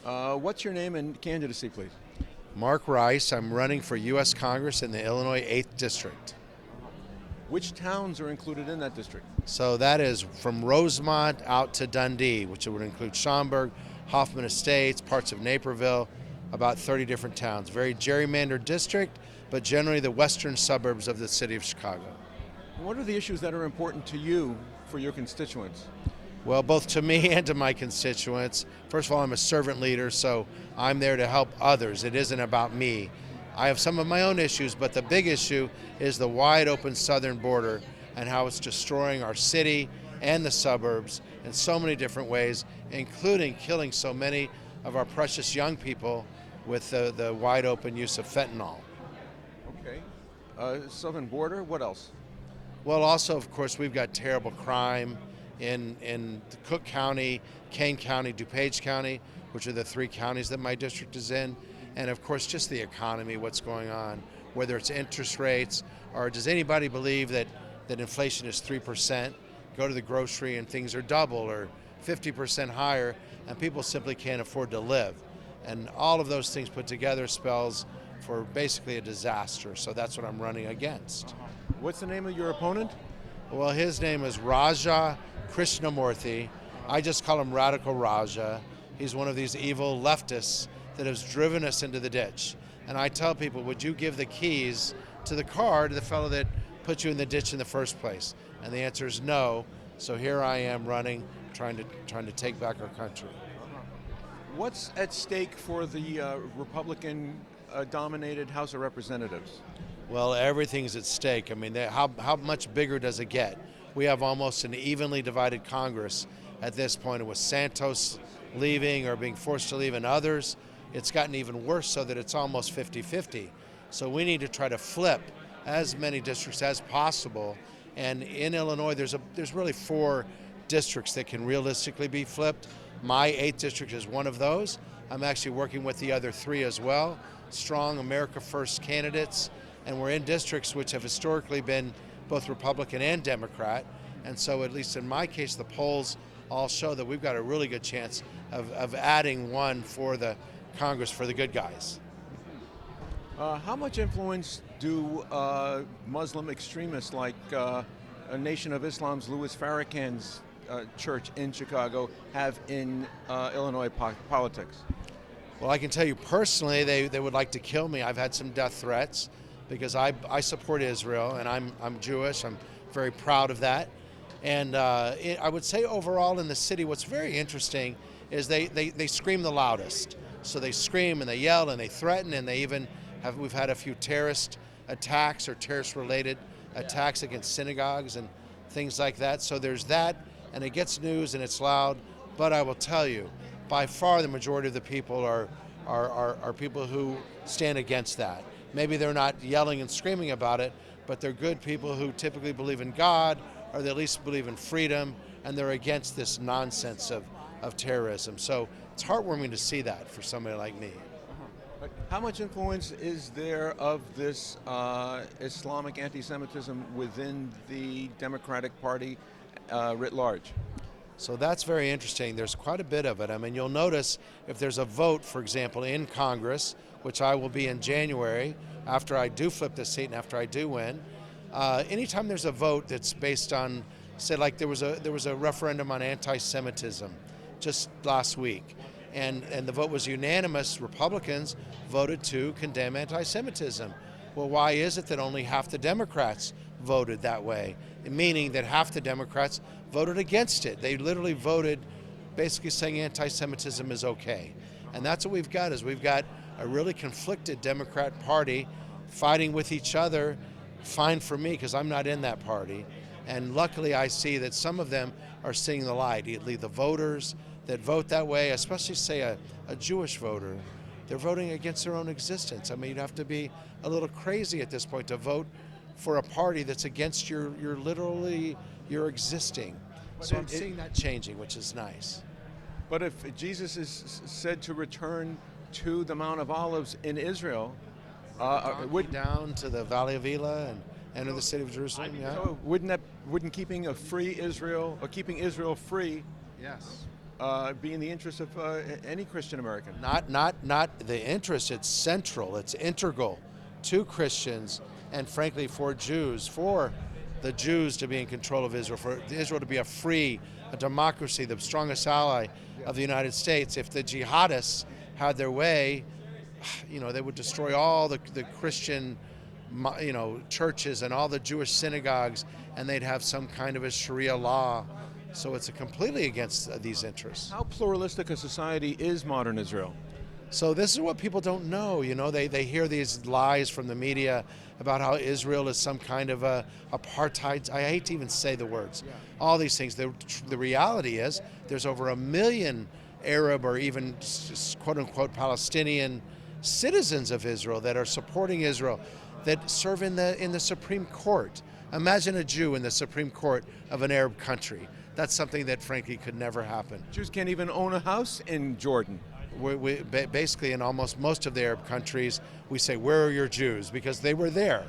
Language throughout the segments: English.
What's your name and candidacy, please? Mark Rice. I'm running for U.S. Congress in the Illinois 8th District. Which towns are included in that district? So that is from Rosemont out to Dundee, which would include Schaumburg, Hoffman Estates, parts of Naperville, about 30 different towns. Very gerrymandered district, but generally the western suburbs of the city of Chicago. What are the issues that are important to you for your constituents? Well, both to me and to my constituents. First of all, I'm a servant leader, so I'm there to help others. It isn't about me. I have some of my own issues, but the big issue is the wide open southern border and how it's destroying our city and the suburbs in so many different ways, including killing so many of our precious young people with the wide open use of fentanyl. Okay. Southern border, what else? Well, also, of course, we've got terrible crime in Cook County, Kane County, DuPage County, which are the three counties that my district is in. And of course, just the economy, what's going on, whether it's interest rates, or does anybody believe that inflation is 3%? Go to the grocery and things are double or 50% higher, and people simply can't afford to live. And all of those things put together spells for basically a disaster. So that's what I'm running against. What's the name of your opponent? Well, his name is Raja Krishnamoorthi. I just call him Radical Raja. He's one of these evil leftists that has driven us into the ditch. And I tell people, would you give the keys to the car to the fellow that put you in the ditch in the first place? And the answer is no. So here I am running, trying to take back our country. What's at stake for the Republican-dominated House of Representatives? Well, everything's at stake. I mean, how much bigger does it get? We have almost an evenly divided Congress at this point. With Santos leaving or being forced to leave and others, it's gotten even worse so that it's almost 50-50. So we need to try to flip as many districts as possible. And in Illinois, there's really 4 districts that can realistically be flipped. My 8th district is one of those. I'm actually working with the other 3 as well. Strong America First candidates. And we're in districts which have historically been both Republican and Democrat. And so at least in my case, the polls all show that we've got a really good chance of adding one for the Congress for the good guys. How much influence do Muslim extremists like a Nation of Islam's Louis Farrakhan's church in Chicago have in Illinois politics? Well, I can tell you personally, they would like to kill me. I've had some death threats because I support Israel, and I'm Jewish. I'm very proud of that. And I would say overall in the city, what's very interesting is they scream the loudest. So they scream and they yell and they threaten, and we've had a few terrorist attacks or terrorist-related attacks against synagogues and things like that. So there's that, and it gets news and it's loud. But I will tell you, by far the majority of the people are people who stand against that. Maybe they're not yelling and screaming about it, but they're good people who typically believe in God, or they at least believe in freedom, and they're against this nonsense of terrorism. So it's heartwarming to see that for somebody like me. How much influence is there of this Islamic anti-Semitism within the Democratic Party writ large? So that's very interesting. There's quite a bit of it. I mean, you'll notice if there's a vote, for example, in Congress, which I will be in January, after I do flip the seat and after I do win, anytime there's a vote that's based on, say, like there was a referendum on anti-Semitism just last week, and the vote was unanimous. Republicans voted to condemn anti-Semitism. Well, why is it that only half the Democrats voted that way? Meaning that half the Democrats voted against it. They literally voted basically saying anti-Semitism is okay. And that's what we've got, is we've got a really conflicted Democrat Party fighting with each other. Fine for me, because I'm not in that party. And luckily I see that some of them are seeing the light. The voters that vote that way, especially say a Jewish voter, they're voting against their own existence. I mean, you'd have to be a little crazy at this point to vote for a party that's against your existing. So I'm seeing that changing, which is nice. But if Jesus is said to return to the Mount of Olives in Israel, would down to the Valley of Elah and enter the city of Jerusalem. Yeah. So wouldn't keeping a free Israel, or keeping Israel free, yes, be in the interest of any Christian American. Not the interest. It's central. It's integral to Christians, and frankly for Jews, for the Jews to be in control of Israel, for Israel to be a democracy, the strongest ally of the United States. If the jihadists had their way, they would destroy all the Christian, churches and all the Jewish synagogues, and they'd have some kind of a Sharia law. So it's completely against these interests. How pluralistic a society is modern Israel? So this is what people don't know. They hear these lies from the media about how Israel is some kind of a apartheid. I hate to even say the words. Yeah. All these things. The reality is there's over 1 million Arab or even quote unquote Palestinian citizens of Israel that are supporting Israel, that serve in the Supreme Court. Imagine a Jew in the Supreme Court of an Arab country. That's something that frankly could never happen. Jews can't even own a house in Jordan. We basically in almost most of the Arab countries, we say, where are your Jews? Because they were there.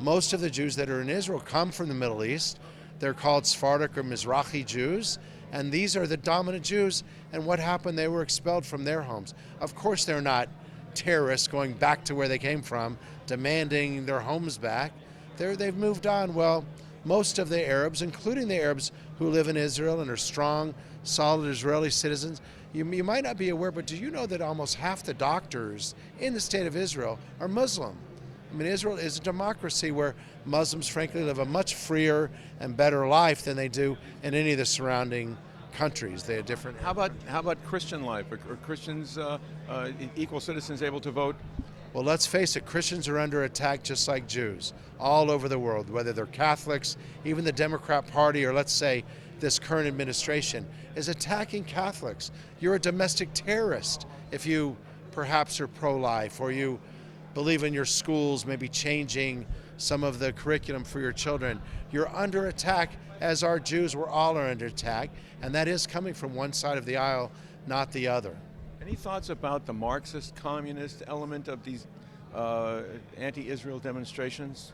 Most of the Jews that are in Israel come from the Middle East. They're called Sephardic or Mizrahi Jews, and these are the dominant Jews. And what happened? They were expelled from their homes. Of course, they're not terrorists going back to where they came from, demanding their homes back. They've moved on. Well, most of the Arabs, including the Arabs who live in Israel and are strong, solid Israeli citizens, you might not be aware, but do you know that almost half the doctors in the state of Israel are Muslim? I mean, Israel is a democracy where Muslims, frankly, live a much freer and better life than they do in any of the surrounding countries. They are different. How about Christian life? Are Christians equal citizens able to vote? Well, let's face it, Christians are under attack just like Jews all over the world, whether they're Catholics, even the Democrat Party, or let's say this current administration is attacking Catholics. You're a domestic terrorist if you perhaps are pro-life or you believe in your schools maybe changing some of the curriculum for your children. You're under attack, as are Jews. We're all under attack, and that is coming from one side of the aisle, not the other. Any thoughts about the Marxist communist element of these anti-Israel demonstrations?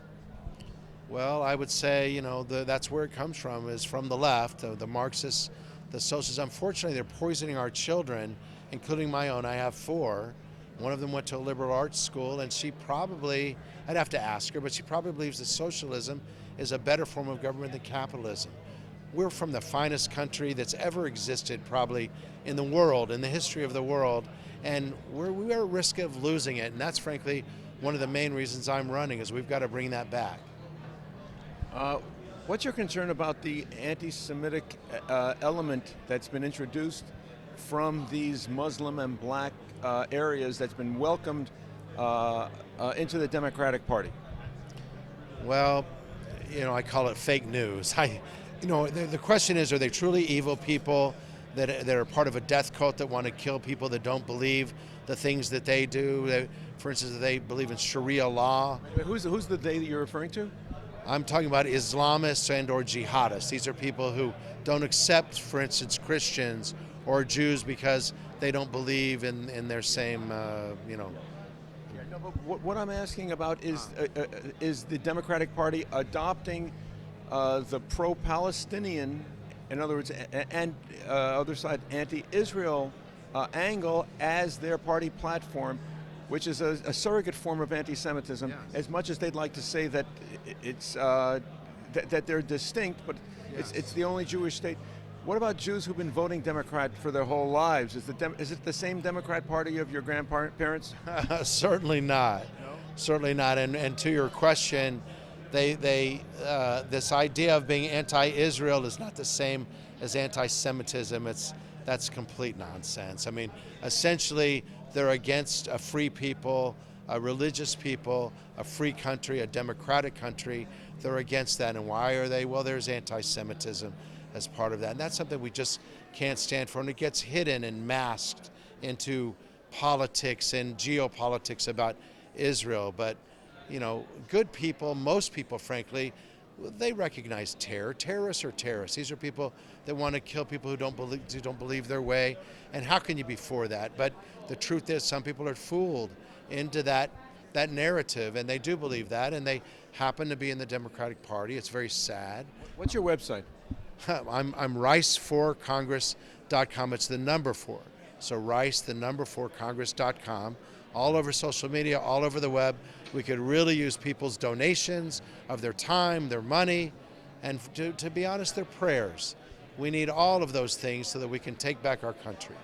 Well, I would say, that's where it comes from, is from the left, the Marxists, the socialists. Unfortunately, they're poisoning our children, including my own. I have 4. One of them went to a liberal arts school, and she probably, I'd have to ask her, but she probably believes that socialism is a better form of government than capitalism. We're from the finest country that's ever existed probably in the world, in the history of the world, and we are at risk of losing it, and that's frankly one of the main reasons I'm running, is we've got to bring that back. What's your concern about the anti-Semitic element that's been introduced from these Muslim and black areas that's been welcomed into the Democratic Party? Well, I call it fake news. The question is, are they truly evil people that are part of a death cult that want to kill people that don't believe the things that they do? For instance, they believe in Sharia law. Who's the they that you're referring to? I'm talking about Islamists and or jihadists. These are people who don't accept, for instance, Christians or Jews because they don't believe in their same, No, but what I'm asking about is the Democratic Party adopting the pro-Palestinian, in other words, and other side anti-Israel angle as their party platform, which is a surrogate form of anti-Semitism, yes. As much as they'd like to say that it's that they're distinct, but yes. It's the only Jewish state. What about Jews who've been voting Democrat for their whole lives? Is it the same Democrat Party of your grandparents? Certainly not. No? Certainly not. And to your question, they this idea of being anti-Israel is not the same as anti-Semitism. That's complete nonsense. I mean, essentially, they're against a free people, a religious people, a free country, a democratic country. They're against that. And why are they? Well, there's anti-Semitism as part of that. And that's something we just can't stand for. And it gets hidden and masked into politics and geopolitics about Israel. But, good people, most people, frankly, they recognize terror. Terrorists are terrorists. These are people that want to kill people who don't believe their way. And how can you be for that? But the truth is, some people are fooled into that narrative, and they do believe that, and they happen to be in the Democratic Party. It's very sad. What's your website? I'm rice4congress.com. It's the number 4. So rice, the number 4congress.com. All over social media, all over the web. We could really use people's donations of their time, their money, and to be honest, their prayers. We need all of those things so that we can take back our country.